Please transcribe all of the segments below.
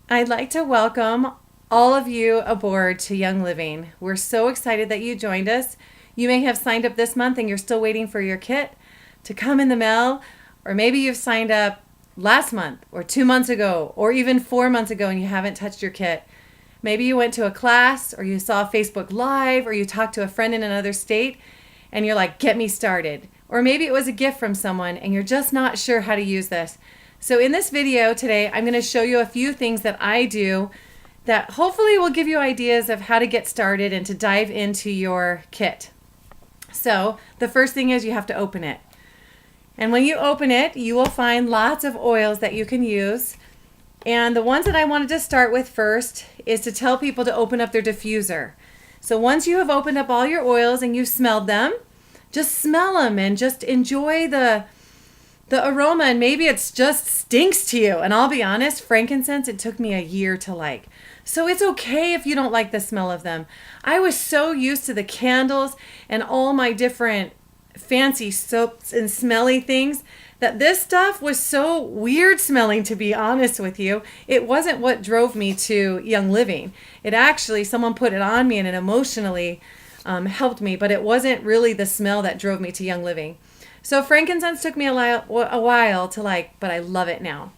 I'd like to welcome all of you aboard to Young Living. We're so excited that you joined us. You may have signed up this month and you're still waiting for your kit to come in the mail, or maybe you've signed up last month or 2 months ago or even 4 months ago and you haven't touched your kit. Maybe you went to a class or you saw Facebook Live or you talked to a friend in another state and you're like, get me started. Or maybe it was a gift from someone and you're just not sure how to use this. So in this video today, I'm going to show you a few things that I do that hopefully will give you ideas of how to get started and to dive into your kit. So the first thing is you have to open it. And when you open it, you will find lots of oils that you can use. And the ones that I wanted to start with first is to tell people to open up their diffuser. So once you have opened up all your oils and you've smelled them, just smell them and just enjoy the aroma, and maybe it's just stinks to you. And I'll be honest, frankincense, it took me a year to like. So it's okay if you don't like the smell of them. I was so used to the candles and all my different fancy soaps and smelly things that this stuff was so weird smelling, to be honest with you. It wasn't what drove me to Young Living. It actually, someone put it on me and it emotionally helped me, but it wasn't really the smell that drove me to Young Living. So frankincense took me a while to like, but I love it now.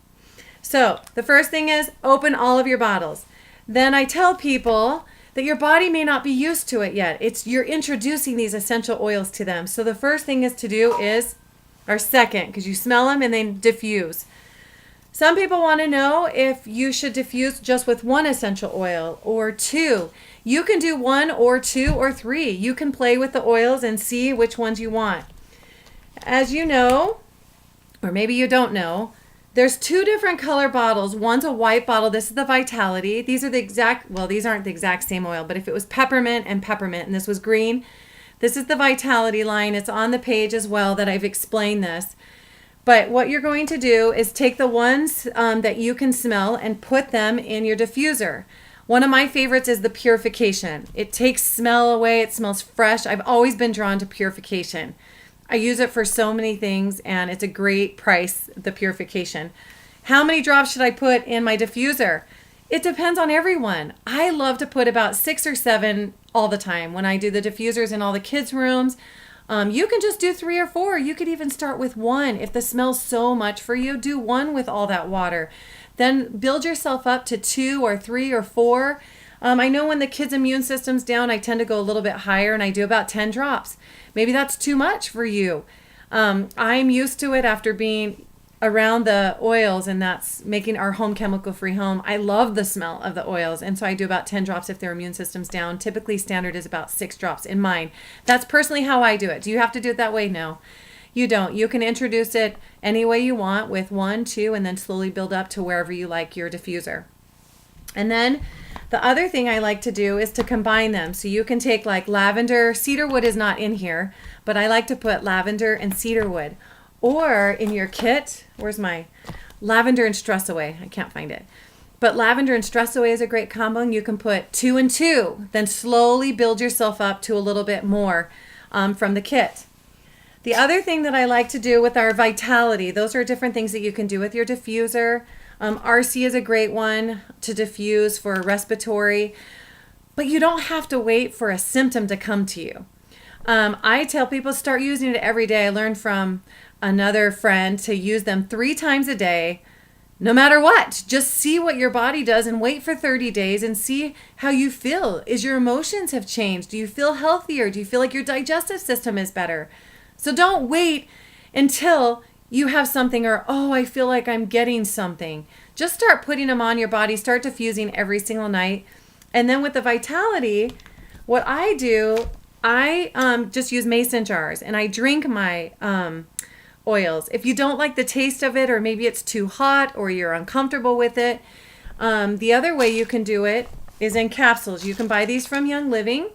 So the first thing is open all of your bottles. Then I tell people that your body may not be used to it yet. You're introducing these essential oils to them. So the first thing is to do is, or second, because you smell them and then diffuse. Some people want to know if you should diffuse just with one essential oil or two. You can do one or two or three. You can play with the oils and see which ones you want. As you know, or maybe you don't know, there's two different color bottles. One's a white bottle. This is the Vitality. These are the exact, well, these aren't the exact same oil, but if it was peppermint and peppermint and this was green, this is the Vitality line. It's on the page as well that I've explained this. But what you're going to do is take the ones that you can smell and put them in your diffuser. One of my favorites is the Purification. It takes smell away. It smells fresh. I've always been drawn to Purification. I use it for so many things and it's a great price, the Purification. How many drops should I put in my diffuser? It depends on everyone. I love to put about 6 or 7 all the time when I do the diffusers in all the kids' rooms. You can just do 3 or 4. You could even start with 1. If the smells so much for you, do 1 with all that water. Then build yourself up to 2 or 3 or 4. I know when the kids' immune system's down, I tend to go a little bit higher and I do about 10 drops. Maybe that's too much for you. I'm used to it after being around the oils, and that's making our home chemical-free home. I love the smell of the oils, and so I do about 10 drops if their immune system's down. Typically, standard is about 6 drops in mine. That's personally how I do it. Do you have to do it that way? No, you don't. You can introduce it any way you want with 1, 2, and then slowly build up to wherever you like your diffuser. And then the other thing I like to do is to combine them. So you can take like lavender, cedarwood is not in here, but I like to put lavender and cedarwood. Or in your kit, where's my lavender and stress away? I can't find it. But lavender and stress away is a great combo. And you can put 2 and 2, then slowly build yourself up to a little bit more from the kit. The other thing that I like to do with our Vitality, those are different things that you can do with your diffuser. RC is a great one to diffuse for respiratory, but you don't have to wait for a symptom to come to you. I tell people start using it every day. I learned from another friend to use them 3 times a day, no matter what. Just see what your body does and wait for 30 days and see how you feel. Is your emotions have changed? Do you feel healthier? Do you feel like your digestive system is better? So don't wait until you have something or, oh, I feel like I'm getting something. Just start putting them on your body. Start diffusing every single night. And then with the Vitality, what I do, I just use mason jars and I drink my oils. If you don't like the taste of it, or maybe it's too hot or you're uncomfortable with it, the other way you can do it is in capsules. You can buy these from Young Living,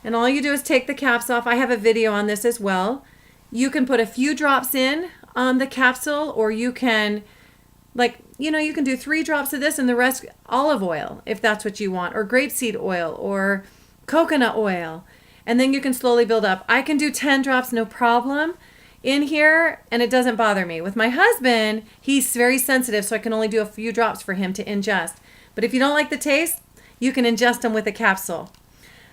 and all you do is take the caps off. I have a video on this as well. You can put a few drops in the capsule, or you can, you can do 3 drops of this and the rest olive oil, if that's what you want, or grapeseed oil, or coconut oil. And then you can slowly build up. I can do 10 drops, no problem. in here and it doesn't bother me. With my husband, he's very sensitive, so I can only do a few drops for him to ingest. But if you don't like the taste, you can ingest them with a capsule.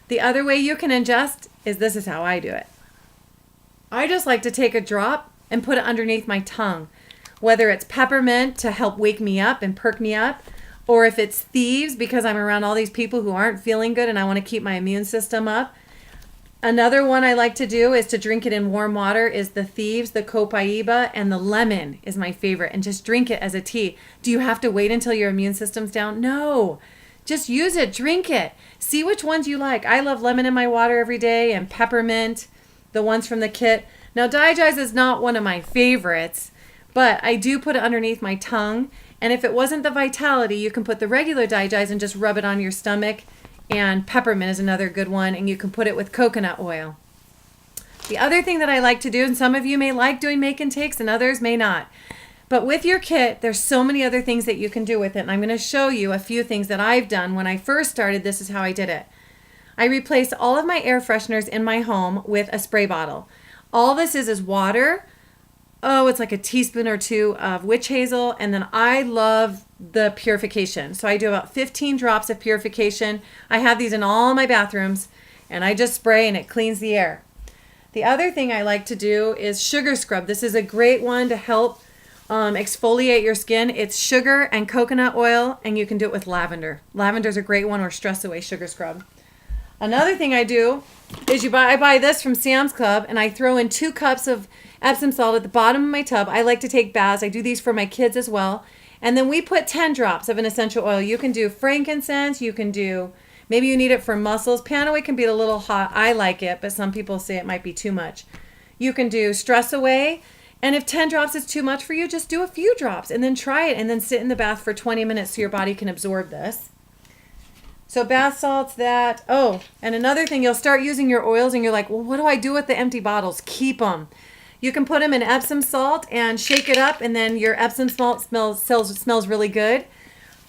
The other way you can ingest is this is how I do it. I just like to take a drop and put it underneath my tongue. Whether it's peppermint to help wake me up and perk me up, or if it's thieves because I'm around all these people who aren't feeling good and I want to keep my immune system up. Another one I like to do is to drink it in warm water is the thieves, the copaiba, and the lemon is my favorite. And just drink it as a tea. Do you have to wait until your immune system's down? No. Just use it. Drink it. See which ones you like. I love lemon in my water every day and peppermint, the ones from the kit. Now, Digest is not one of my favorites, but I do put it underneath my tongue. And if it wasn't the Vitality, you can put the regular Digest and just rub it on your stomach. And peppermint is another good one, and you can put it with coconut oil. The other thing that I like to do, and some of you may like doing make and takes and others may not, but with your kit, there's so many other things that you can do with it. And I'm going to show you a few things that I've done. When I first started, this is how I did it. I replaced all of my air fresheners in my home with a spray bottle. All this is water. Oh, it's like a teaspoon or two of witch hazel. And then I love the purification. So I do about 15 drops of purification. I have these in all my bathrooms and I just spray and it cleans the air. The other thing I like to do is sugar scrub. This is a great one to help exfoliate your skin. It's sugar and coconut oil, and you can do it with lavender. Lavender is a great one, or Stress Away sugar scrub. Another thing I do is I buy this from Sam's Club and I throw in 2 cups of Epsom salt at the bottom of my tub. I like to take baths. I do these for my kids as well. And then we put 10 drops of an essential oil. You can do frankincense. You can do, maybe you need it for muscles. Piano can be a little hot. I like it, but some people say it might be too much. You can do Stress Away. And if 10 drops is too much for you, just do a few drops and then try it and then sit in the bath for 20 minutes so your body can absorb this. So bath salts, that. Oh, and another thing, you'll start using your oils and you're like, well, what do I do with the empty bottles? Keep them. You can put them in Epsom salt and shake it up, and then your Epsom salt smells really good.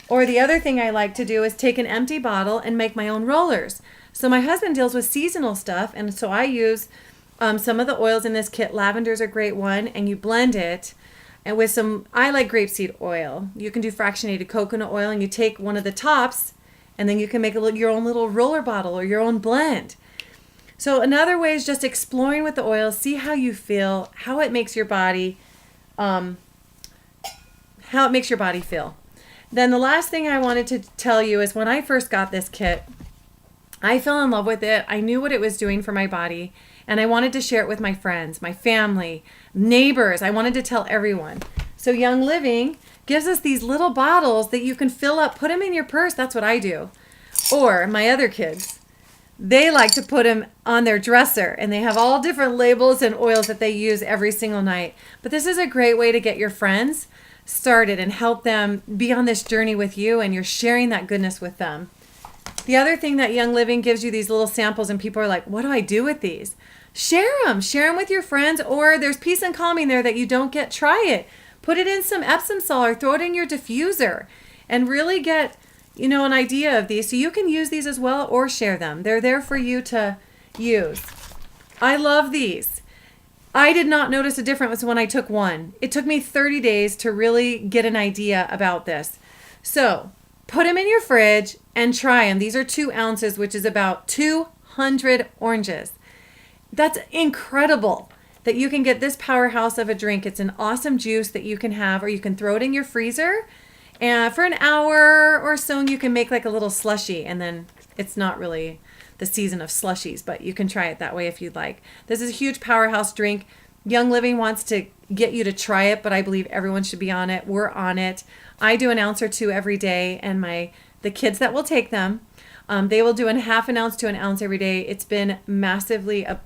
Or the other thing I like to do is take an empty bottle and make my own rollers. So my husband deals with seasonal stuff, and so I use some of the oils in this kit. Lavender's a great one, and you blend it and with some, I like grapeseed oil. You can do fractionated coconut oil, and you take one of the tops, and then you can make your own little roller bottle or your own blend. So another way is just exploring with the oils, see how you feel, how it makes your body, feel. Then the last thing I wanted to tell you is when I first got this kit, I fell in love with it. I knew what it was doing for my body, and I wanted to share it with my friends, my family, neighbors. I wanted to tell everyone. So Young Living gives us these little bottles that you can fill up, put them in your purse. That's what I do. Or my other kids, they like to put them on their dresser, and they have all different labels and oils that they use every single night. But this is a great way to get your friends started and help them be on this journey with you, and you're sharing that goodness with them. The other thing that Young Living gives you these little samples, and people are like, what do I do with these? Share them with your friends, or there's peace and calming there that you don't get. Try it. Put it in some Epsom salt or throw it in your diffuser and really get an idea of these. So you can use these as well or share them. They're there for you to use. I love these. I did not notice a difference when I took one. It took me 30 days to really get an idea about this. So put them in your fridge and try them. These are 2 ounces, which is about 200 oranges. That's incredible that you can get this powerhouse of a drink. It's an awesome juice that you can have, or you can throw it in your freezer. And for an hour or so, you can make like a little slushie, and then it's not really the season of slushies, but you can try it that way if you'd like. This is a huge powerhouse drink. Young Living wants to get you to try it, but I believe everyone should be on it. We're on it. I do an ounce or 2 every day, and the kids that will take them, they will do a half an ounce to an ounce every day. It's been massively a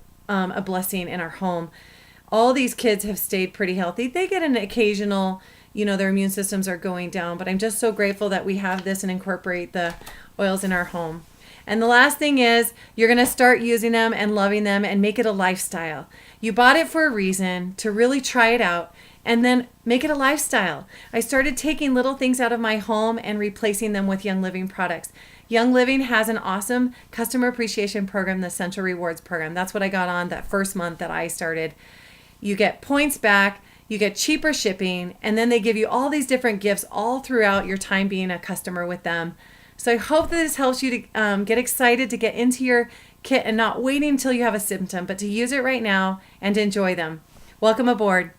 blessing in our home. All these kids have stayed pretty healthy. They get an occasional, their immune systems are going down, but I'm just so grateful that we have this and incorporate the oils in our home. And the last thing is you're going to start using them and loving them and make it a lifestyle. You bought it for a reason, to really try it out, and then make it a lifestyle. I started taking little things out of my home and replacing them with Young Living products. Young Living has an awesome customer appreciation program, the Essential Rewards program. That's what I got on that first month that I started. you get points back, you get cheaper shipping, and then they give you all these different gifts all throughout your time being a customer with them. So I hope that this helps you to get excited to get into your kit and not waiting until you have a symptom, but to use it right now and enjoy them. Welcome aboard.